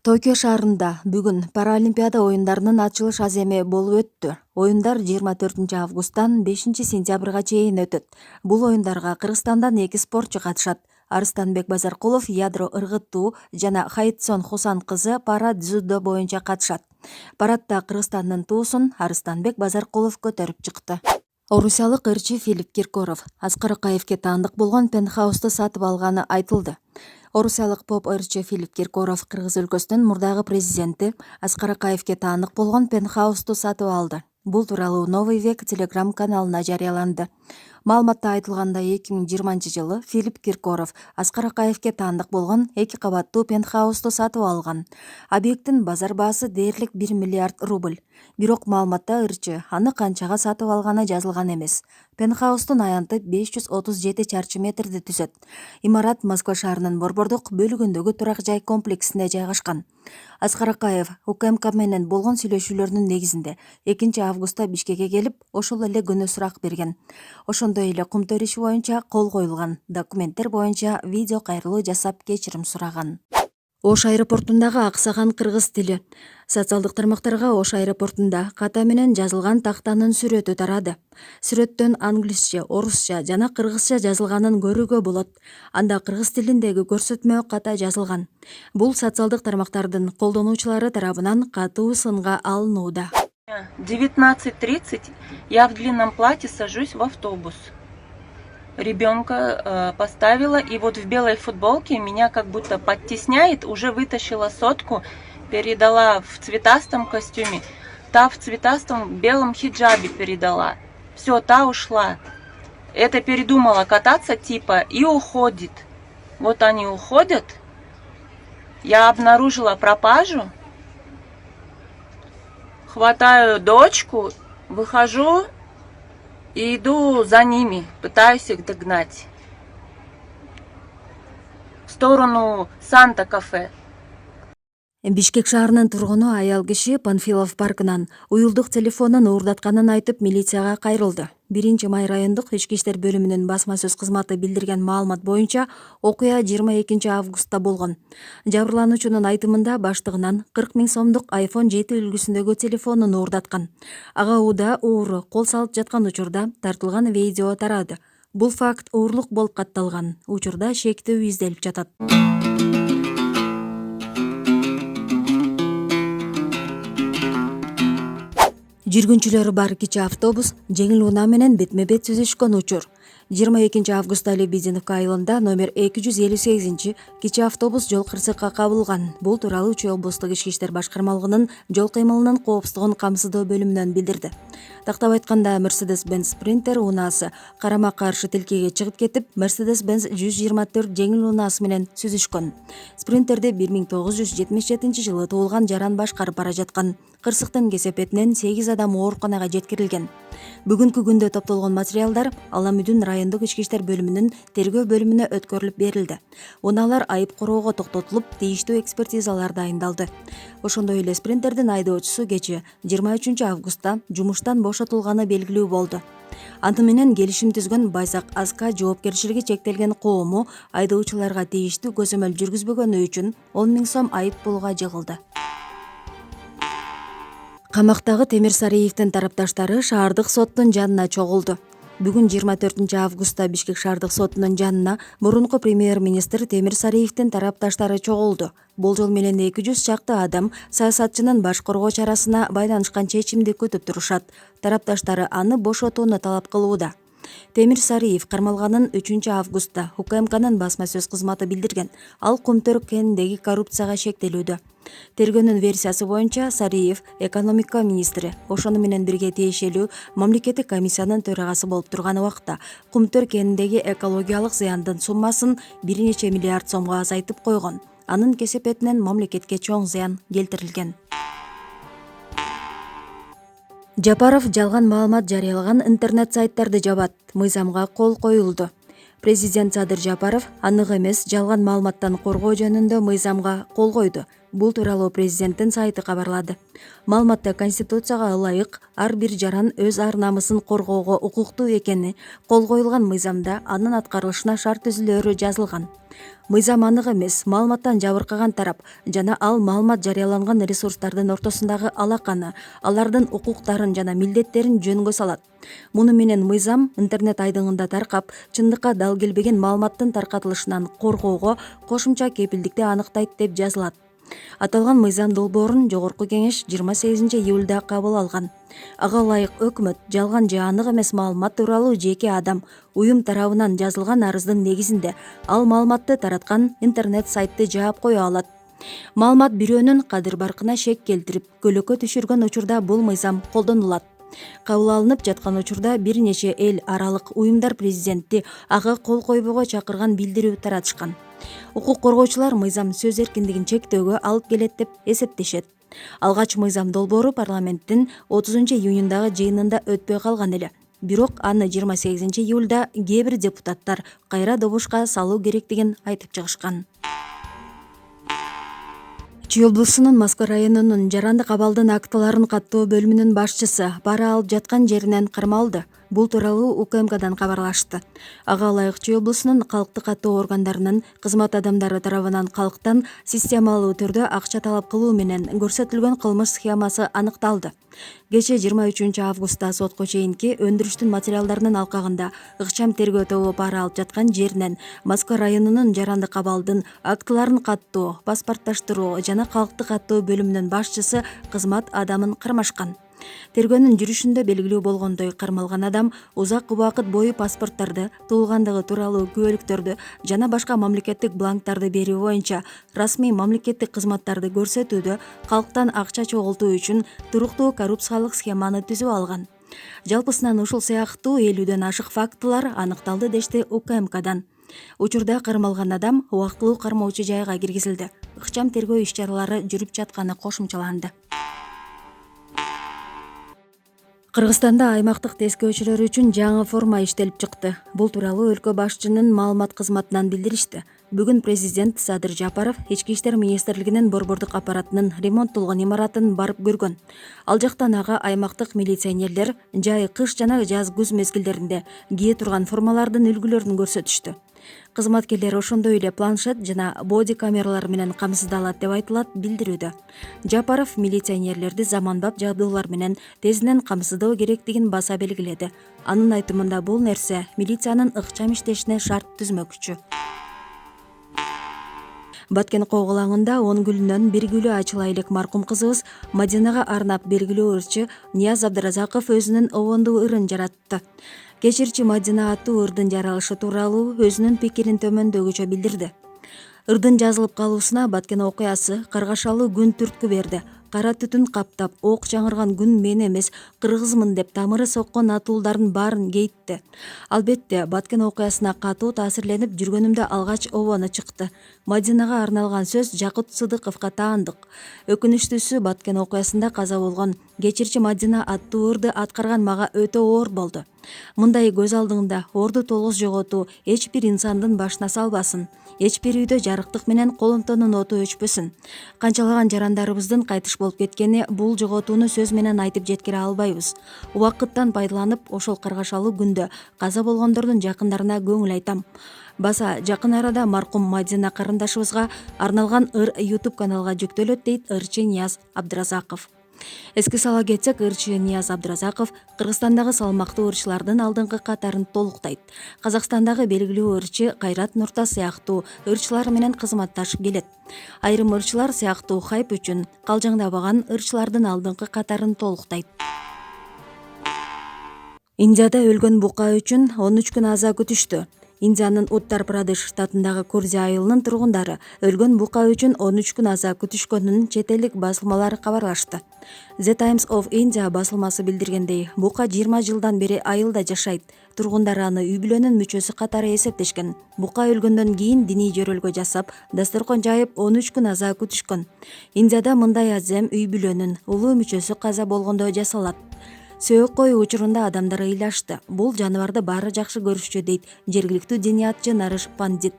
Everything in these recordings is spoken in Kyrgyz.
Токио шаарында бүгүн Паралимпиада оюндарынын ачылыш аземи болуп өттү. Оюндар 24 августтан 5 сентябрга чейин өтөт. Бул оюндарга Кыргызстандан 2 спортчу катышат. Арыстанбек Базаркулов ядро ыргыттуу жана Хайтсон Хусан кызы пара дзюдо боюнча катышат. Парадда Кыргызстандын туусун Арыстанбек Базаркулов көтөрүп чыкты. Орусиялык ырчы Филипп Киркоров Аскар Акаевге таандык болгон пентхаусту сатып алганы айтылды. Орусиялык поп ырчы Филипп Киркоров Кыргыз өлкөсүнүн мурдагы президенти Аскар Акаевге таандык болгон пентхаусту сатып алды. Бул тууралуу Новый век телеграм каналына жарыяланды. Маалыматта айтылгандай 2020 жылы Филипп Киркоров Аскар Акаевге таандык болгон 2 кабаттуу пентхаусту сатып алган. Объекттин базар баасы дээрлик 1 миллиард рубль. Бирок маалыматта ырчы аны канчага сатып алганы жазылган эмес. Пентхаустун аянты 537 чарчы метрди түзөт. Имарат Москва шаарынын борбордук бөлүгүндөгү турак жай комплексинде жайгашкан. Аскар Акаев УКМК менен болгон сүйлөшүүлөрдүн негизинде 2 августта Бишкекке келип, ошол эле күнү сурак берген. Ошондой эле кумтөр иши боюнча кол коюлган. Документтер боюнча видео кайрылуу жасап кечирим сураган. Ош аэропортундагы аксаган кыргыз тили. Социалдык тармактарга Ош аэропортунда ката менен жазылган тактанын сүрөтү тарады. Сүрөттөн англисче, орусча жана кыргызча жазылганын көрүүгө болот. Анда кыргыз тилиндеги көрсөтмө ката жазылган. Бул социалдык тармактардын колдонуучулары тарабынан катуу сынга алынууда. 19:30 я в длинном платье сажусь в автобус. Ребенка поставила, и вот в белой футболке меня как будто подтесняет, уже вытащила сотку, передала в цветастом костюме, та в цветастом белом хиджабе передала. Все, та ушла. Это передумала кататься типа и уходит. Вот они уходят. Я обнаружила пропажу. Хватаю дочку, выхожу и иду за ними, пытаюсь их догнать. В сторону Санта-кафе. Бишкек шаарынын тургуну аял киши Панфилов паркынан уюлдук телефонун уурдатканын айтып милицияга кайрылды. 1 май райондук ички иштер бөлүмүнүн басма сөз кызматы билдирген маалымат боюнча окуя 22 августта болгон. Жабырлануучунун айтымында баштыгынан 40 000 сомдук iPhone 7 үлгүсүндөгү телефонун уурдаткан. Ага ууда ууру кол салып жаткан учурда тартылган видео тарады. Бул факт уурлук болуп катталган. Учурда шектүү изделип жатат. Жүргүнчүлөрү бар кичи автобус жеңил унаа менен бетме-бет сүзүшкөн учур. 22 августта Лебединовка айылында номер 258 кичи автобус жол кырсыкка кабылган. Бул тууралуу Үчү облустук ички иштер башкармалыгынын жол кыймылынын коопсуздугун камсыздоо бөлүмүнөн билдирди. Тактап айтканда Mercedes-Benz Sprinter унаасы карама-каршы тилкеге чыгып кетип, Mercedes-Benz 124 жеңил унаасы менен сүзүшкөн. Спринтерди 1977 жылы туулган жаран башкарып бара жаткан. Кырсыктын кесепетинен 8 адам ооруканага жеткирилген. Бүгүнкү күндө топтолгон материалдар Аламүдүн райондук ички иштер бөлүмүнүн тергөө бөлүмүнө өткөрүлүп берилди. Унаалар айып короого токтотулуп, тийиштүү экспертизалар дайындалды. Ошондой эле Спринтердин айдоочусу кечээ 23 августта жумуштан бошотулганы белгилүү болду. Аны менен келишим түзгөн Байзак АСК жоопкерчилиги чектелген коому айдоочуларга тийиштүү көзөмөл жүргүзбөгөнү үчүн 10 000 сом айып пулга жыгылды. Камактагы Темир Сариевдин тарапташтары шаардык соттун жанына чогулду. Бүгүн 24 августта Бишкек шаардык сотунун жанына мурунку премьер-министр Темир Сариевдин тарапташтары чогулду. Болжол менен 200 чакты адам саясатчынын баш коргоо чарасына байланышкан чечимди күтүп турушат. Тарапташтары аны бошотууну талап кылууда. Темир Сариев кармалганын 3 августта УКМКнын басма сөз кызматы билдирген. Ал Кумтөр кеніндеги коррупцияга шектелүүдө. Тергөөнүн версиясы боюнча Сариев экономика министри, ошону менен бирге тиешелүү мамлекеттик комиссиянын төрагасы болуп турган убакта Кумтөр кеніндеги экологиялык зыяндын суммасын 1 нече миллиард сомго азайтып койгон. Анын кесепетинен мамлекетке чоң зыян келтирилген. Жапаров жалган маалымат жарыялаган интернет сайттарды жабат. Мыйзамга кол коюлду. Президент Садыр Жапаров анык эмес жалган маалыматтан коргоо жөнүндө мыйзамга кол койду. Бул тууралуу президенттин сайты кабарлады. Маалыматта Конституцияга ылайык ар бир жаран өз ар намысын коргоого укуктуу экени кол коюлган мыйзамда анын аткарылышына шарт түзүлөөрү жазылган. Мыйзам анык эмес, маалыматтан жабыркаган тарап жана ал маалымат жарыяланган ресурстардын ортосундагы алаканы, алардын укуктарын жана милдеттерин жөнгө салат. Муну менен мыйзам интернет айдыңында таркап, чындыкка дал келбеген маалыматтын таркатылышынан коргоого кошумча кепилдикти аныктайт деп жазылат. Аталган мыйзам долбоорун Жогорку Кеңеш 28-июлда кабыл алган. Ага ылайык өкмөт жалган же анык эмес маалымат тууралуу жеке адам, уюм тарабынан жазылган арыздын негизинде ал маалыматты тараткан интернет сайтты жаап кое алат. Маалымат бирөөнүн кадыр-баркына шек келтирип, көлөкө түшүргөн учурда бул мыйзам колдонулат. Кабыл алынып жаткан учурда бир нече эл аралык уюмдар президентти ага кол койбоого чакырган билдирүү таратышкан. Укук коргоочулар мыйзам сөз эркиндигин чектөөгө алып келет деп эсептешет. Алгач мыйзам долбоору парламенттин 30-июнундагы жыйынында өтпөй калган эле. Бирок аны 28-июлда кээ бир депутаттар кайра добушка салуу керектигин айтып чыгышкан. Чүй облусунун Москва районунун Жарандык абалдын актыларын каттоо бөлүмүнүн башчысы пара алып жаткан жеринен кармалды. Бул тууралуу УКМКдан кабарлашты. Ага ылайык Чүй облусунун калкты каттоо органдарынын кызмат адамдары тарабынан калктан системалуу түрдө акча талап кылуу менен көрсөтүлгөн кылмыш схемасы аныкталды. Кечээ 23-августта сотко чейинки өндүрүштүн материалдарынын алкагында ыкчам тергөө тобу пара алып жаткан жеринен Москва районунун Жарандык абалдын актыларын каттоо, паспорттоштуруу жана калкты каттоо бөлүмүнүн башчысы кызмат адамын кармашкан. Тергөөнүн жүрүшүндө белгилүү болгондой, кармалган адам узак убакыт бою паспорттарды, туулгандыгы тууралуу күбөлүктөрдү жана башка мамлекеттик бланктарды берүү боюнча расмий мамлекеттик кызматтарды көрсөтүүдө калктан акча чогултуу үчүн туруктуу коррупциялык схеманы түзүп алган. Жалпысынан ушул сыяктуу 50ден ашык фактылар аныкталды дешти УКМКдан. Учурда кармалган адам убактылуу кармоочу жайга киргизилди. Ыкчам тергөө иш-чаралары жүрүп жатканы кошумчаланды. Кыргызстанда аймактык тескөөчүлөр үчүн жаңы форма иштелип чыкты. Бул тууралуу өлкө башчынын маалымат кызматынан билдиришти. Бүгүн президент Садыр Жапаров Ички иштер министрлигинин борбордук аппаратынын ремонттолгон имаратын барып көргөн. Ал жактан ага аймактык милиционерлер жай кыш жана жаз күз мезгилдеринде кие турган формалардын үлгүлөрүн көрсөтүштү. Кызматкерлер ошондой эле планшет жана боди камералар менен камсыздалат деп айтылат билдирүүдө. Жапаров милиционерлерди заманбап жабдуулар менен тезинен камсыздоо керектигин баса белгиледи. Анын айтымында бул нерсе милициянын ыкчам иштешине шарт түзмөкчү. Баткен Коголаңында 10 гүлүнөн бир гүлү ачыла элек маркум кызыбыз Мадинага арнап белгилүү ырчы Нияз Абдыразаков өзүнүн обондуу ырын жаратты. Кечирчи Мадина аттуу ырдын жаралышы тууралуу өзүнүн пикирин төмөндөгүчө билдирди. Ырдын жазылып калуусуна Баткен окуясы каргашалуу күн түрткү берди. Кара түтүн каптап, ок жаңырган күн мен эмес, кыргызмын деп тамыры соккон атуулдардын баарын кейтти. Албетте, Баткен окуясына катуу таасирленип жүргөнүмдө алгач обону чыкты. Мадинага арналган сөз Жакут Сыдыковго таандык. Өкүнүчтүүсү Баткен окуясында каза болгон кечирчи Мадина аттуу ырды аткарган мага өтө оор болду. Мындай көз алдыңда орду толгоз жоготуу эч бир инсандын башына салбасын. Эч бир үйдө жарыктык менен коломтонун оту өчпөсүн. Канчалаган жарандарыбыздын кайтыш болуп кеткени бул жоготууну сөз менен айтып жеткире албайбыз. Убакыттан пайдаланып, ошол каргашалуу күндө каза болгондордун жакындарына көңүл айтам. Баса жакын арада маркум Мадина карындашыбызга арналган ыр YouTube каналга жүктөлөт дейт ырчы Нияз Абдыразаков. Эске сала кетсек, ырчы Нияз Абдыразаков Кыргызстандагы салмактуу ырчылардын алдыңкы катарын толуктайт. Казакстандагы белгилүү ырчы Кайрат Нуртас сыяктуу ырчылар менен кызматташып келет. Айрым ырчылар сыяктуу хайп үчүн калжаңдабаган ырчылардын алдыңкы катарын толуктайт. Индияда өлгөн бука үчүн 13 күн аза күтүштү. Индиянын Уттар-Прадеш штатындагы Курзи айылынын тургундары өлгөн бука үчүн 13 күн аза күтүшкөнүн чет элдик басылмалар кабарлашты. The Times of India басылмасы билдиргендей, бука 20 жылдан бери айылда жашайт. Тургундар аны үй бүлөнүн мүчөсү катары эсептешкен. Бука өлгөндөн кийин диний жөрөлгө жасап, дасторкон жайып 13 күн аза күтүшкөн. Индияда мындай азем үй бүлөнүн улуу мүчөсү каза болгондо жасалат. Сөөк коюу учурунда адамдар ыйлашты. Бул жаныбарды баары жакшы көрүшчү дейт жергиликтүү диниятчы Нарыш Пандит.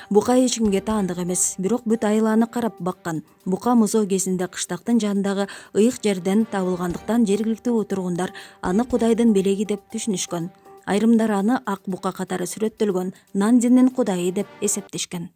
Бука эч кимге таандык эмес, бирок бүт айланы карап баккан. Бука музоо кезинде кыштактын жанындагы ыйык жерден табылгандыктан жергиликтүү тургундар аны Кудайдын белеги деп түшүнүшкөн. Айрымдар аны ак бука катары сүрөттөлгөн Нандинин Кудайы деп эсептешкен.